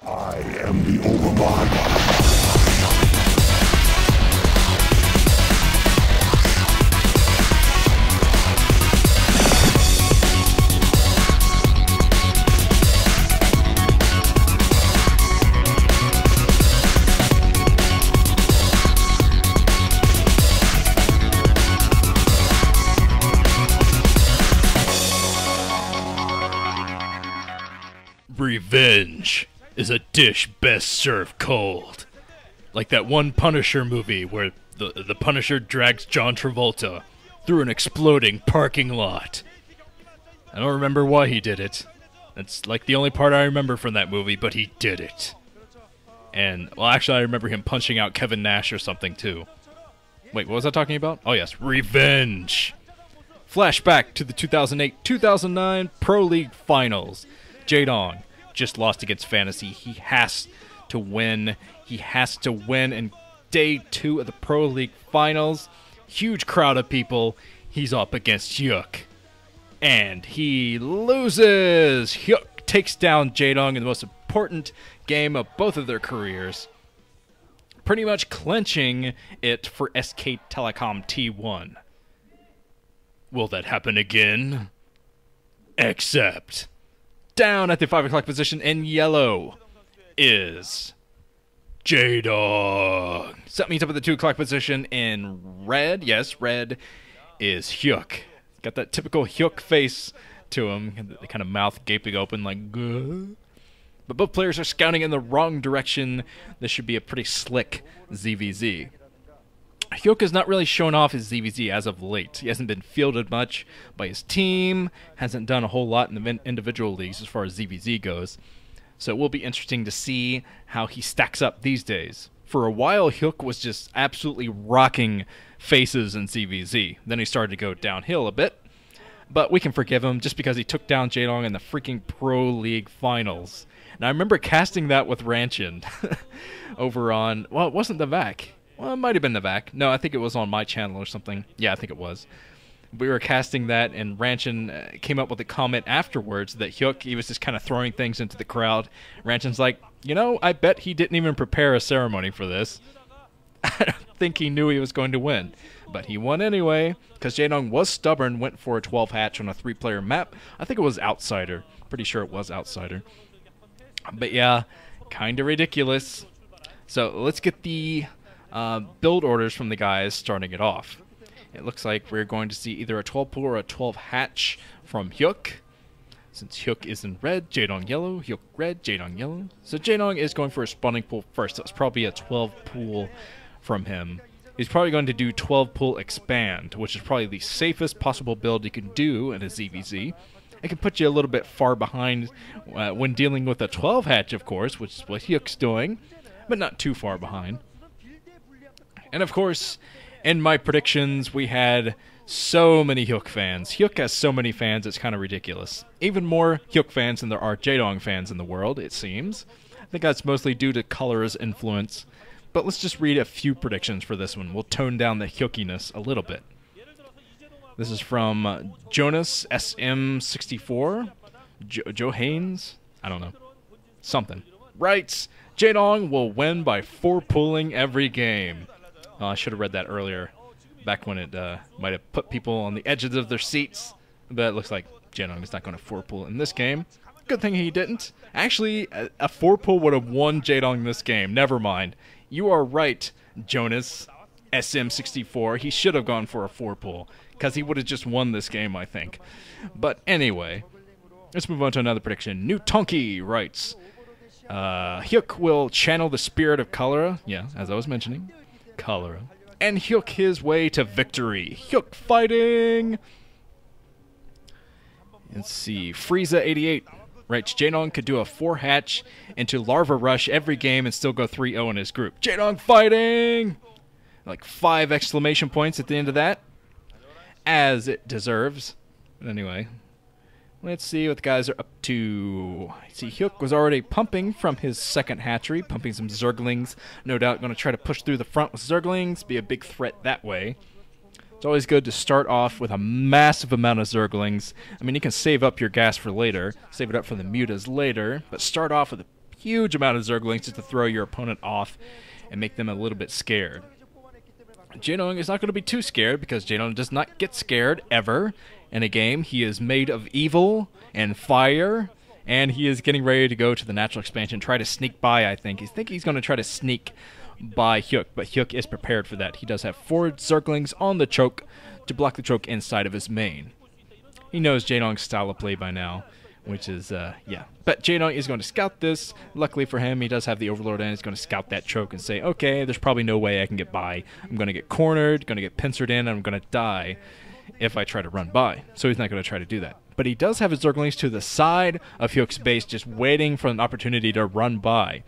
I am the Overlord. Revenge is a dish best served cold. Like that one Punisher movie where the Punisher drags John Travolta through an exploding parking lot. I don't remember why he did it. That's like the only part I remember from that movie, but he did it. And, well, actually I remember him punching out Kevin Nash or something too. Wait, what was I talking about? Oh yes, revenge. Flashback to the 2008-2009 Pro League Finals. Jaedong just lost against Fantasy. He has to win. He has to win in day 2 of the Pro League Finals. Huge crowd of people. He's up against Hyuk. And he loses. Hyuk takes down Jaedong in the most important game of both of their careers. Pretty much clinching it for SK Telecom T1. Will that happen again? Except down at the 5 o'clock position in yellow is Jaedong. Set meets up at the 2 o'clock position in red. Yes, red is Hyuk. Got that typical Hyuk face to him. The kind of mouth gaping open like, Gah. But both players are scouting in the wrong direction. This should be a pretty slick ZVZ. Hyuk has not really shown off his ZVZ as of late. He hasn't been fielded much by his team, hasn't done a whole lot in the individual leagues as far as ZVZ goes. So it will be interesting to see how he stacks up these days. For a while, Hyuk was just absolutely rocking faces in ZVZ. Then he started to go downhill a bit. But we can forgive him just because he took down Jaedong in the freaking Pro League Finals. And I remember casting that with Ranchin over on, well, it wasn't the VAC. Well, it might have been the VAC. No, I think it was on my channel or something. Yeah, I think it was. We were casting that, and Ranchin came up with a comment afterwards that Hyuk, he was just kind of throwing things into the crowd. Ranchin's like, you know, I bet he didn't even prepare a ceremony for this. I don't think he knew he was going to win. But he won anyway, because Jaedong was stubborn, went for a 12 hatch on a 3-player map. I think it was Outsider. Pretty sure it was Outsider. But yeah, kind of ridiculous. So let's get the build orders from the guys starting it off. It looks like we're going to see either a 12 pool or a 12 hatch from Hyuk. Since Hyuk is in red, Jaedong yellow, Hyuk red, Jaedong yellow. So Jaedong is going for a spawning pool first. That's probably a 12 pool from him. He's probably going to do 12 pool expand, which is probably the safest possible build you can do in a ZVZ. It can put you a little bit far behind when dealing with a 12 hatch, of course, which is what Hyuk's doing, but not too far behind. And of course, in my predictions, we had so many Hyuk fans. Hyuk has so many fans, it's kind of ridiculous. Even more Hyuk fans than there are Jaedong fans in the world, it seems. I think that's mostly due to color's influence. But let's just read a few predictions for this one. We'll tone down the Hyukiness a little bit. This is from Jonas SM64. Joe Haynes? I don't know. Something. Writes, Jaedong will win by 4 pulling every game. Oh, I should have read that earlier, back when it might have put people on the edges of their seats. But it looks like Jaedong is not going to 4-pull in this game. Good thing he didn't. Actually, a 4-pull would have won Jaedong this game. Never mind. You are right, Jonas SM64. He should have gone for a 4-pull, because he would have just won this game, I think. But anyway, let's move on to another prediction. New Tonki writes, Hyuk will channel the spirit of cholera. Yeah, as I was mentioning. Cholera. And Hyuk his way to victory. Hyuk fighting! Let's see. Frieza88 writes, Jaedong could do a 4-hatch into Larva Rush every game and still go 3-0 in his group. Jaedong fighting! Like 5 exclamation points at the end of that. As it deserves. But anyway, let's see what the guys are up to. See, Hyuk was already pumping from his second hatchery, pumping some Zerglings. No doubt going to try to push through the front with Zerglings, be a big threat that way. It's always good to start off with a massive amount of Zerglings. I mean, you can save up your gas for later, save it up for the mutas later, but start off with a huge amount of Zerglings just to throw your opponent off and make them a little bit scared. Jaedong is not going to be too scared because Jaedong does not get scared ever in a game. He is made of evil and fire, and he is getting ready to go to the natural expansion, try to sneak by, I think. He's going to try to sneak by Hyuk, but Hyuk is prepared for that. He does have 4 Zerglings on the choke to block the choke inside of his main. He knows Jaedong's style of play by now, which is, yeah. But Jaedong is going to scout this. Luckily for him, he does have the Overlord, and he's going to scout that choke and say, okay, there's probably no way I can get by. I'm going to get cornered, going to get pincered in, and I'm going to die if I try to run by. So he's not going to try to do that. But he does have his Zerglings to the side of Hyuk's base, just waiting for an opportunity to run by.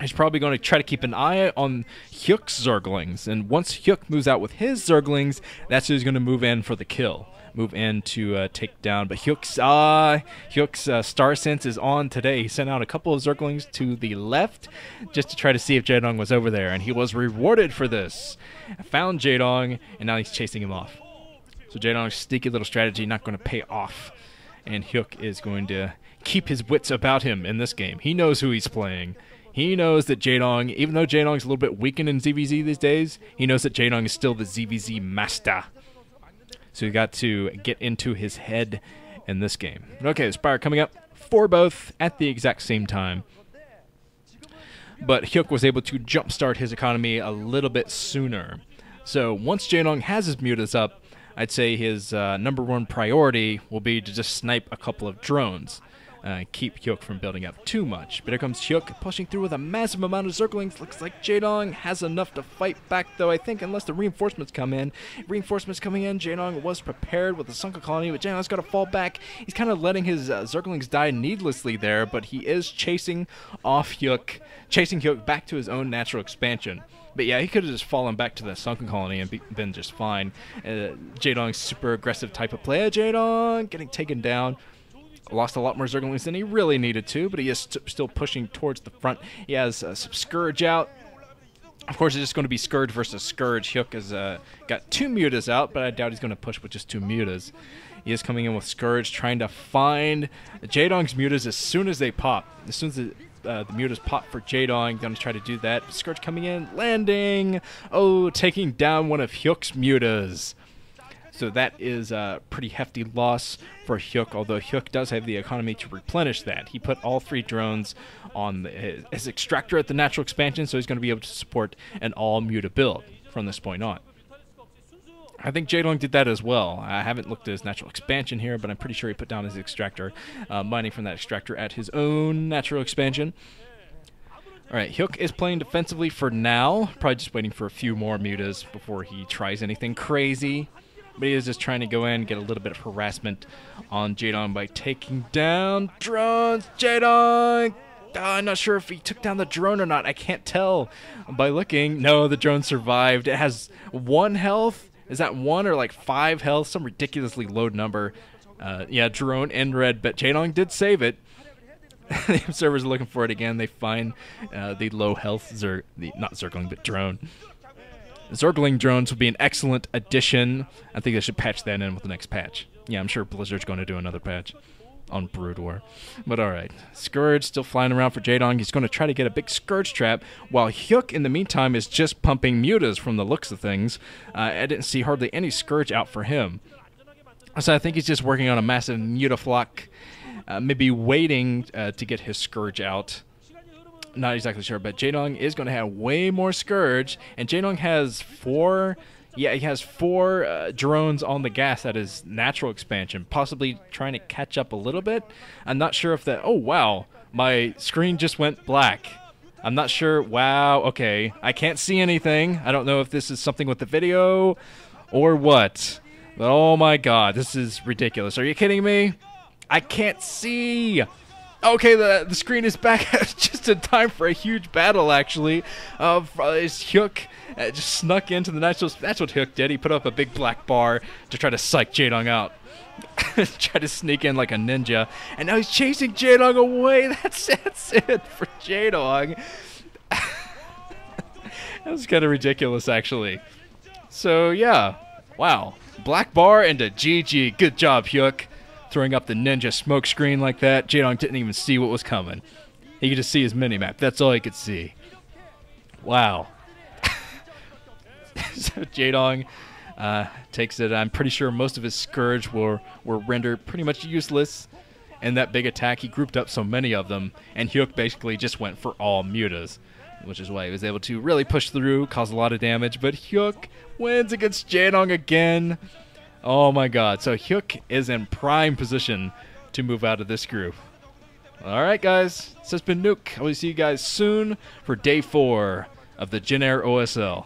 He's probably going to try to keep an eye on Hyuk's Zerglings, and once Hyuk moves out with his Zerglings, that's who he's going to move in for the kill. Move in to take down, but Hyuk's Star Sense is on today. He sent out a couple of Zerglings to the left just to try to see if Jaedong was over there, and he was rewarded for this. Found Jaedong, and now he's chasing him off. So Jaedong's sneaky little strategy not going to pay off, and Hyuk is going to keep his wits about him in this game. He knows who he's playing. He knows that Jaedong, even though Jaedong's a little bit weakened in ZVZ these days, he knows that Jaedong is still the ZVZ master. So you got to get into his head in this game. Okay, the Spire coming up for both at the exact same time. But Hyuk was able to jumpstart his economy a little bit sooner. So once Jaedong has his mutas up, I'd say his #1 priority will be to just snipe a couple of drones. Keep Hyuk from building up too much. But here comes Hyuk pushing through with a massive amount of Zerglings. Looks like Jaedong has enough to fight back, though, I think, unless the reinforcements come in. Reinforcements coming in. Jaedong was prepared with the sunken colony, but Jaedong's got to fall back. He's kind of letting his Zerglings die needlessly there, but he is chasing Hyuk back to his own natural expansion. But yeah, he could have just fallen back to the sunken colony and been just fine. Jaedong's super aggressive type of player. Jaedong getting taken down. Lost a lot more Zerglings than he really needed to, but he is still pushing towards the front. He has some Scourge out. Of course, it's just going to be Scourge versus Scourge. Hyuk has got 2 mutas out, but I doubt he's going to push with just 2 mutas. He is coming in with Scourge, trying to find Jaedong's mutas as soon as they pop. As soon as the mutas pop for Jaedong, going to try to do that. Scourge coming in, landing. Oh, taking down one of Hyuk's mutas. So that is a pretty hefty loss for Hyuk, although Hyuk does have the economy to replenish that. He put all 3 drones on his extractor at the natural expansion, so he's going to be able to support an all-muta build from this point on. I think Jaedong did that as well. I haven't looked at his natural expansion here, but I'm pretty sure he put down his extractor, mining from that extractor at his own natural expansion. Alright, Hyuk is playing defensively for now, probably just waiting for a few more mutas before he tries anything crazy. But he is just trying to go in, get a little bit of harassment on Jaedong by taking down drones. Jaedong! I'm not sure if he took down the drone or not. I can't tell by looking. No, the drone survived. It has 1 health. Is that 1 or like 5 health? Some ridiculously low number. Yeah, drone in red, but Jaedong did save it. The observers are looking for it again. They find the low health not Zergling, but drone. Zergling drones would be an excellent addition. I think they should patch that in with the next patch. Yeah, I'm sure Blizzard's going to do another patch on Brood War. But alright. Scourge still flying around for Jaedong. He's going to try to get a big Scourge trap, while Hyuk, in the meantime, is just pumping mutas from the looks of things. I didn't see hardly any Scourge out for him. So I think he's just working on a massive mutaflock, maybe waiting to get his Scourge out. Not exactly sure, but Jaedong is going to have way more Scourge, and Jaedong has 4... Yeah, he has 4 drones on the gas at his natural expansion, possibly trying to catch up a little bit. I'm not sure if that... Oh, wow. My screen just went black. I'm not sure. Wow, okay. I can't see anything. I don't know if this is something with the video or what. But oh my god, this is ridiculous. Are you kidding me? I can't see! Okay, the screen is back just in time for a huge battle, actually. Hyuk just snuck into the natural... That's what Hyuk did. He put up a big black bar to try to psych Jaedong out. Try to sneak in like a ninja. And now he's chasing Jaedong away. That's it for Jaedong. That was kind of ridiculous, actually. So, yeah. Wow. Black bar into GG. Good job, Hyuk. Throwing up the ninja smoke screen like that. Jaedong didn't even see what was coming. He could just see his minimap. That's all he could see. Wow. So Jaedong takes it. I'm pretty sure most of his Scourge were rendered pretty much useless in that big attack. He grouped up so many of them, and Hyuk basically just went for all mutas, which is why he was able to really push through, cause a lot of damage. But Hyuk wins against Jaedong again. Oh my god. So Hyuk is in prime position to move out of this group. Alright guys, this has been Nuke. I will see you guys soon for day 4 of the Jin Air OSL.